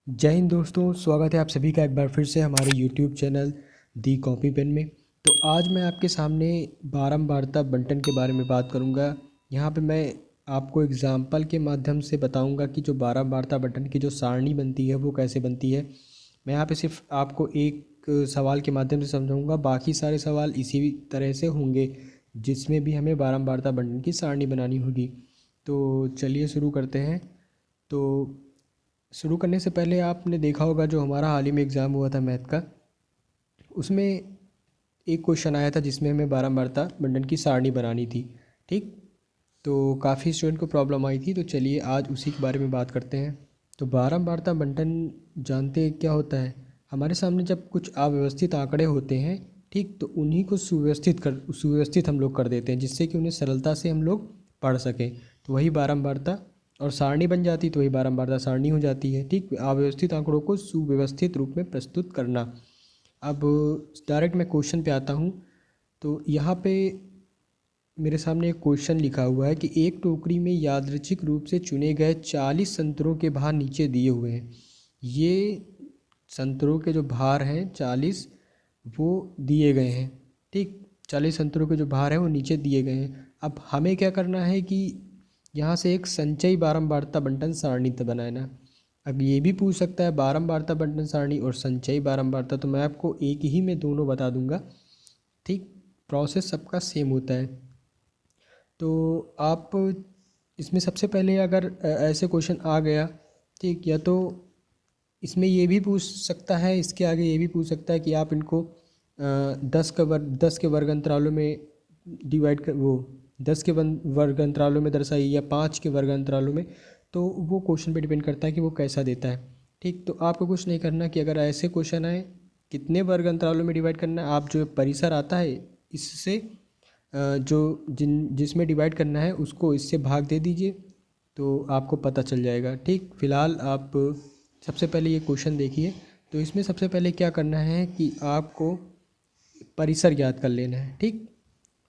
जय हिंद दोस्तों, स्वागत है आप सभी का एक बार फिर से हमारे YouTube चैनल दी कॉपी पेन में। तो आज मैं आपके सामने बारंबारता बंटन के बारे में बात करूंगा। यहाँ पे मैं आपको एग्जाम्पल के माध्यम से बताऊंगा कि जो बारंबारता बंटन की जो सारणी बनती है वो कैसे बनती है। मैं यहाँ पे सिर्फ आपको एक सवाल के माध्यम से समझाऊंगा, बाकी सारे सवाल इसी तरह से होंगे जिसमें भी हमें बारंबारता बंटन की सारणी बनानी होगी। तो चलिए शुरू करते हैं। तो शुरू करने से पहले आपने देखा होगा जो हमारा हाल ही में एग्ज़ाम हुआ था मैथ का, उसमें एक क्वेश्चन आया था जिसमें हमें बारंबारता बंटन की सारणी बनानी थी। ठीक, तो काफ़ी स्टूडेंट को प्रॉब्लम आई थी। तो चलिए आज उसी के बारे में बात करते हैं। तो बारंबारता बंटन जानते हैं क्या होता है? हमारे सामने जब कुछ अव्यवस्थित आंकड़े होते हैं, ठीक, तो उन्हीं को सुव्यवस्थित हम लोग कर देते हैं जिससे कि उन्हें सरलता से हम लोग पढ़ सकें। तो वही बारंबारता और सारणी बन जाती, तो वही बारंबारता सारणी हो जाती है। ठीक, अव्यवस्थित आंकड़ों को सुव्यवस्थित रूप में प्रस्तुत करना। अब डायरेक्ट मैं क्वेश्चन पे आता हूँ। तो यहाँ पे मेरे सामने एक क्वेश्चन लिखा हुआ है कि एक टोकरी में यादृच्छिक रूप से चुने गए 40 संतरों के भार नीचे दिए हुए हैं। ये संतरों के जो भार हैं 40, वो दिए गए हैं। ठीक, 40 संतरों के जो भार हैं वो नीचे दिए गए हैं। अब हमें क्या करना है कि यहाँ से एक संचयी बारंबारता बंटन सारणी बनाना। अब ये भी पूछ सकता है बारंबारता बंटन सारणी और संचयी बारंबारता, तो मैं आपको एक ही में दोनों बता दूंगा। ठीक, प्रोसेस सबका सेम होता है। तो आप इसमें सबसे पहले अगर ऐसे क्वेश्चन आ गया, ठीक, या तो इसमें ये भी पूछ सकता है, इसके आगे ये भी पूछ सकता है कि आप इनको 10 के वर्ग अंतरालों में डिवाइड कर, वो 10 के वर्ग अंतरालों में दर्शाइए या 5 के वर्ग अंतरालों में। तो वो क्वेश्चन पे डिपेंड करता है कि वो कैसा देता है। ठीक, तो आपको कुछ नहीं करना कि अगर ऐसे क्वेश्चन आए कितने वर्ग अंतरालों में डिवाइड करना है, आप जो परिसर आता है इससे जो जिसमें डिवाइड करना है उसको इससे भाग दे दीजिए, तो आपको पता चल जाएगा। ठीक, फ़िलहाल आप सबसे पहले ये क्वेश्चन देखिए। तो इसमें सबसे पहले क्या करना है कि आपको परिसर ज्ञात कर लेना है। ठीक,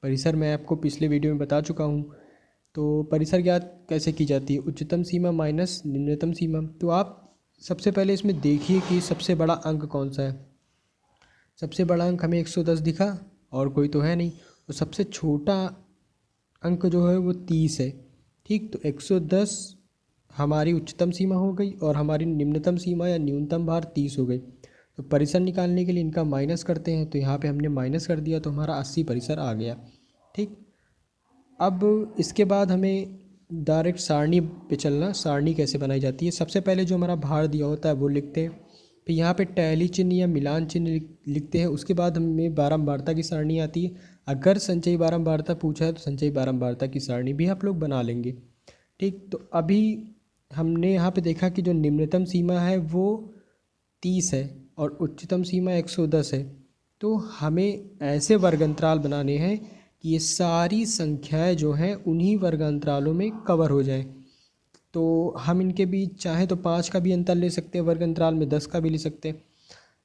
परिसर मैं आपको पिछले वीडियो में बता चुका हूँ। तो परिसर ज्ञात कैसे की जाती है? उच्चतम सीमा माइनस निम्नतम सीमा। तो आप सबसे पहले इसमें देखिए कि सबसे बड़ा अंक कौन सा है। सबसे बड़ा अंक हमें 110 दिखा और कोई तो है नहीं। तो सबसे छोटा अंक जो है वो 30 है। ठीक, तो 110 हमारी उच्चतम सीमा हो गई और हमारी निम्नतम सीमा या न्यूनतम भार 30 हो गई। तो परिसर निकालने के लिए इनका माइनस करते हैं, तो यहाँ पे हमने माइनस कर दिया तो हमारा 80 परिसर आ गया। ठीक, अब इसके बाद हमें डायरेक्ट सारणी पे चलना। सारणी कैसे बनाई जाती है? सबसे पहले जो हमारा भार दिया होता है वो लिखते हैं, फिर यहाँ पे टैली चिन्ह या मिलान चिन्ह लिखते हैं। उसके बाद हमें बारंबारता की सारणी आती है। अगर संचयी बारंबारता पूछा है तो संचयी बारंबारता की सारणी भी आप लोग बना लेंगे। ठीक, तो अभी हमने यहाँ पे देखा कि जो निम्नतम सीमा है वो 30 है और उच्चतम सीमा 110 है। तो हमें ऐसे वर्गांतराल बनाने हैं कि ये सारी संख्याएं जो हैं उन्हीं वर्गांतरालों में कवर हो जाएं। तो हम इनके बीच चाहे तो 5 का भी अंतर ले सकते हैं, वर्ग अंतराल में 10 का भी ले सकते हैं।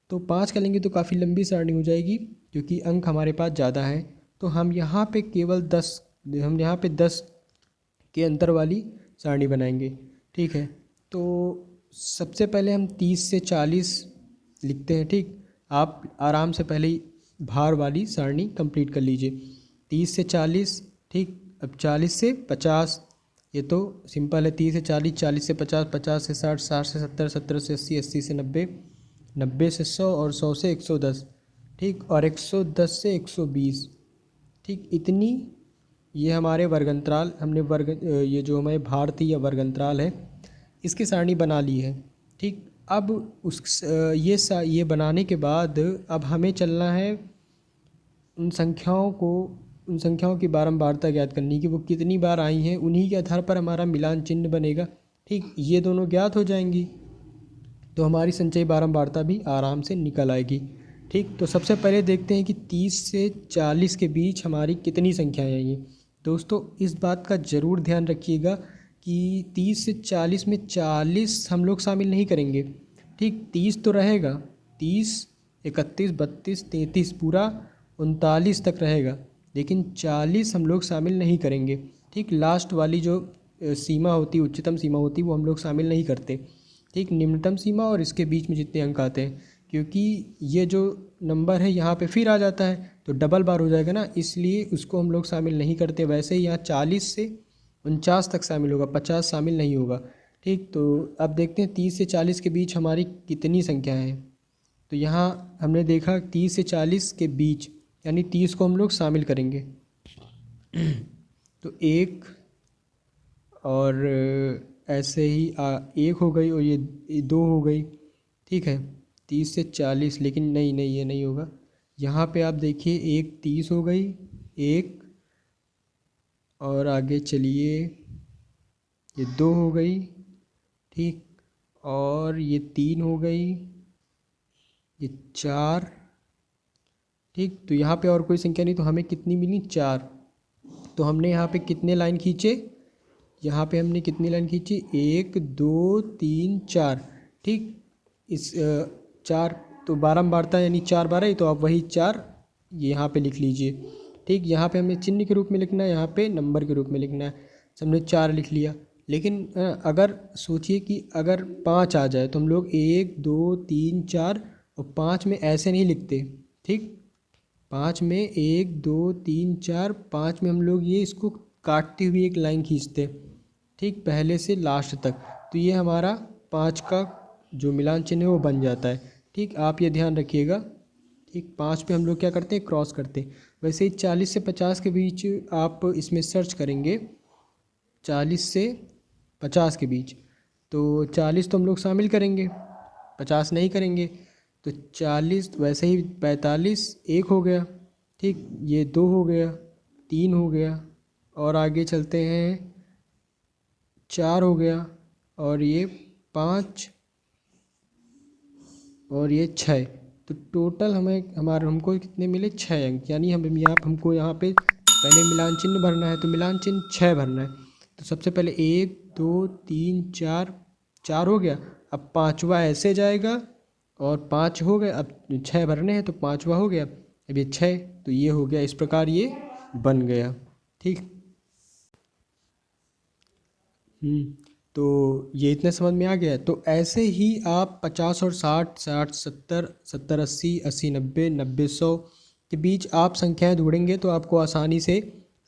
तो 5 का लेंगे तो काफ़ी लंबी सारणी हो जाएगी क्योंकि अंक हमारे पास ज़्यादा है। तो हम यहाँ पे केवल 10 के अंतर वाली सारणी बनाएंगे। ठीक है, तो सबसे पहले हम 30 से 40 लिखते हैं। ठीक, आप आराम से पहले ही भार वाली सारणी कंप्लीट कर लीजिए। 30 से 40। ठीक, अब 40 से 50, ये तो सिंपल है। 30 से 40, 40 से 50, 50 से 60, 60 से 70, 70 से 80, 80 से 90, 90 से 100 और 100 से 110। ठीक, और 110 से 120। ठीक, इतनी ये हमारे वर्गंतराल हमने ये जो हमारे भारतीय या वर्गंतराल है इसकी सारणी बना ली है। ठीक, अब ये बनाने के बाद अब हमें चलना है उन संख्याओं को, उन संख्याओं की बारंबारता ज्ञात करनी कि वो कितनी बार आई हैं। उन्हीं के आधार पर हमारा मिलान चिन्ह बनेगा। ठीक, ये दोनों ज्ञात हो जाएंगी तो हमारी संचयी बारंबारता भी आराम से निकल आएगी। ठीक, तो सबसे पहले देखते हैं कि 30 से 40 के बीच हमारी कितनी संख्याएं आई हैं। दोस्तों इस बात का ज़रूर ध्यान रखिएगा कि 30 से 40 में 40 हम लोग शामिल नहीं करेंगे। ठीक, 30 तो रहेगा, 30, 31, 32, 33, पूरा 39 तक रहेगा, लेकिन 40 हम लोग शामिल नहीं करेंगे। ठीक, लास्ट वाली जो सीमा होती है, उच्चतम सीमा होती है, वो हम लोग शामिल नहीं करते। ठीक, निम्नतम सीमा और इसके बीच में जितने अंक आते हैं, क्योंकि ये जो नंबर है यहाँ पे फिर आ जाता है तो डबल बार हो जाएगा ना, इसलिए उसको हम लोग शामिल नहीं करते। वैसे ही यहाँ 40 से 49 तक शामिल होगा, 50 शामिल नहीं होगा। ठीक, तो अब देखते हैं 30 से 40 के बीच हमारी कितनी संख्या है। तो यहाँ हमने देखा 30 से 40 के बीच, यानी 30 को हम लोग शामिल करेंगे। तो एक और ऐसे ही एक हो गई और ये दो हो गई। ठीक है, 30 से 40, लेकिन नहीं नहीं ये नहीं होगा। यहाँ पे आप देखिए एक 30 हो गई, एक और आगे चलिए ये दो हो गई। ठीक, और ये 3 हो गई, ये 4। ठीक, तो यहाँ पे और कोई संख्या नहीं, तो हमें कितनी मिली? 4। तो हमने यहाँ पे कितने लाइन खींचे? यहाँ पे हमने कितनी लाइन खींची? 1 2 3 4। ठीक, इस 4 तो बारंबारता यानी 4 बार है, तो आप वही 4 यहाँ पे लिख लीजिए। ठीक, यहाँ पे हमें चिन्ह के रूप में लिखना है, यहाँ पे नंबर के रूप में लिखना है। हमने 4 लिख लिया, लेकिन अगर सोचिए कि अगर 5 आ जाए तो हम लोग 1 2 3 4 और 5 में ऐसे नहीं लिखते। ठीक, 5 में 1 2 3 4, 5 में हम लोग ये इसको काटती हुई एक लाइन खींचते। ठीक, पहले से लास्ट तक, तो ये हमारा 5 का जो मिलान चिन्ह है वो बन जाता है। ठीक, आप ये ध्यान रखिएगा। ठीक, 5 पे हम लोग क्या करते हैं? क्रॉस करते हैं। वैसे ही 40 से 50 के बीच आप इसमें सर्च करेंगे, 40 से 50 के बीच, तो 40 तो हम लोग शामिल करेंगे, 50 नहीं करेंगे। तो 40, वैसे ही 45 एक हो गया। ठीक, ये 2 हो गया, 3 हो गया, और आगे चलते हैं 4 हो गया, और ये 5 और ये 6। तो टोटल हमको कितने मिले? 6 अंक। यानी हमको यहाँ पे पहले मिलान चिन्ह भरना है, तो मिलान चिन्ह 6 भरना है। तो सबसे पहले 1 2 3 4, 4 हो गया। अब 5वां ऐसे जाएगा और 5 हो गए, अब 6 भरने हैं तो 5वां हो गया, अब ये 6, तो ये हो गया। इस प्रकार ये बन गया। ठीक, तो ये इतने समझ में आ गया। तो ऐसे ही आप 50 और 60, 60 70, 70 80, 80 90, 90 100 के बीच आप संख्याएं ढूंढेंगे तो आपको आसानी से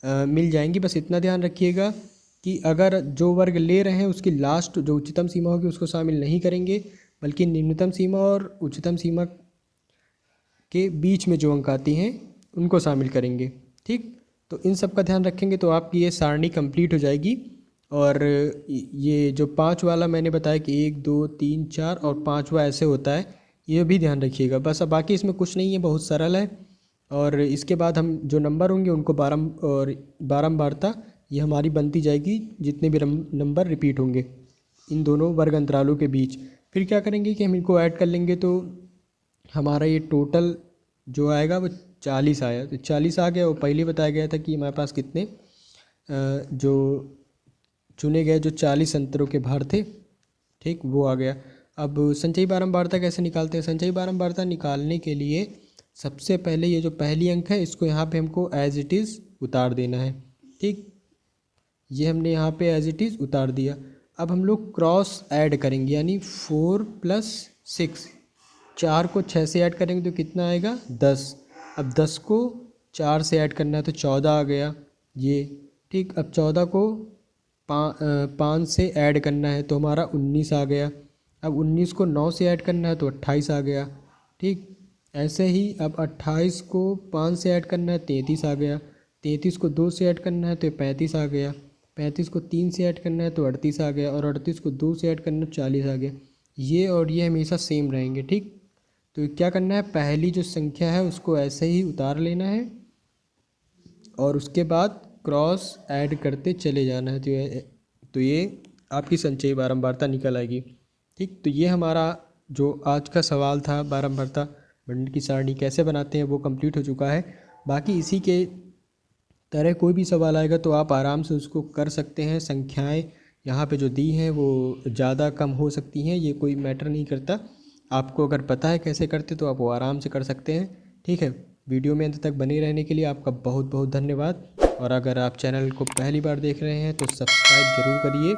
मिल जाएंगी। बस इतना ध्यान रखिएगा कि अगर जो वर्ग ले रहे हैं उसकी लास्ट जो उच्चतम सीमा होगी उसको शामिल नहीं करेंगे, बल्कि निम्नतम सीमा और उच्चतम सीमा के बीच में जो अंक आती हैं उनको शामिल करेंगे। ठीक, तो इन सब का ध्यान रखेंगे तो आपकी ये सारणी कंप्लीट हो जाएगी। और ये जो 5 वाला मैंने बताया कि 1 2 3 4 और 5वां ऐसे होता है, ये भी ध्यान रखिएगा। बस अब बाकी इसमें कुछ नहीं है, बहुत सरल है। और इसके बाद हम जो नंबर होंगे उनको बारंबारता ये हमारी बनती जाएगी, जितने भी नंबर रिपीट होंगे इन दोनों वर्ग अंतरालों के बीच। फिर क्या करेंगे कि हम इनको ऐड कर लेंगे, तो हमारा ये टोटल जो आएगा वो 40 आया। तो 40 आ गया, वो पहले बताया गया था कि हमारे पास कितने जो चुने गए जो 40 अंतरों के भार थे। ठीक, वो आ गया। अब संचयी बारंबारता कैसे निकालते हैं? संचयी बारंबारता निकालने के लिए सबसे पहले ये जो पहली अंक है इसको यहाँ पे हमको एज इट इज़ उतार देना है। ठीक, ये हमने यहाँ पे एज इट इज़ उतार दिया। अब हम लोग क्रॉस ऐड करेंगे, यानी 4 + 6, 4 को 6 से ऐड करेंगे तो कितना आएगा? 10। अब 10 को 4 से ऐड करना है तो 14 आ गया ये। ठीक, अब 14 को 5 से ऐड करना है तो हमारा 19 आ गया। अब 19 को 9 से ऐड करना है तो 28 आ गया। ठीक, ऐसे ही अब 28 को 5 से ऐड करना है 33 आ गया। 33 को 2 से ऐड करना है तो 35 आ गया। 35 को 3 से ऐड करना है तो 38 आ गया, और 38 को 2 से ऐड करना है तो 40 आ गया। ये और ये हमेशा सेम रहेंगे। ठीक, तो क्या करना है? पहली जो संख्या है उसको ऐसे ही उतार लेना है और उसके बाद क्रॉस ऐड करते चले जाना है, तो ये आपकी संचयी बारंबारता निकल आएगी। ठीक, तो ये हमारा जो आज का सवाल था, बारंबारता बंटन की सारणी कैसे बनाते हैं, वो कंप्लीट हो चुका है। बाकी इसी के तरह कोई भी सवाल आएगा तो आप आराम से उसको कर सकते हैं। संख्याएं यहाँ पे जो दी हैं वो ज़्यादा कम हो सकती हैं, ये कोई मैटर नहीं करता। आपको अगर पता है कैसे करते तो आप वो आराम से कर सकते हैं। ठीक है, वीडियो में अंत तक बने रहने के लिए आपका बहुत बहुत धन्यवाद। और अगर आप चैनल को पहली बार देख रहे हैं तो सब्सक्राइब ज़रूर करिए,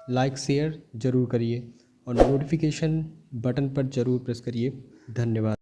लाइक शेयर ज़रूर करिए। और नोटिफिकेशन बटन पर ज़रूर प्रेस करिए। धन्यवाद।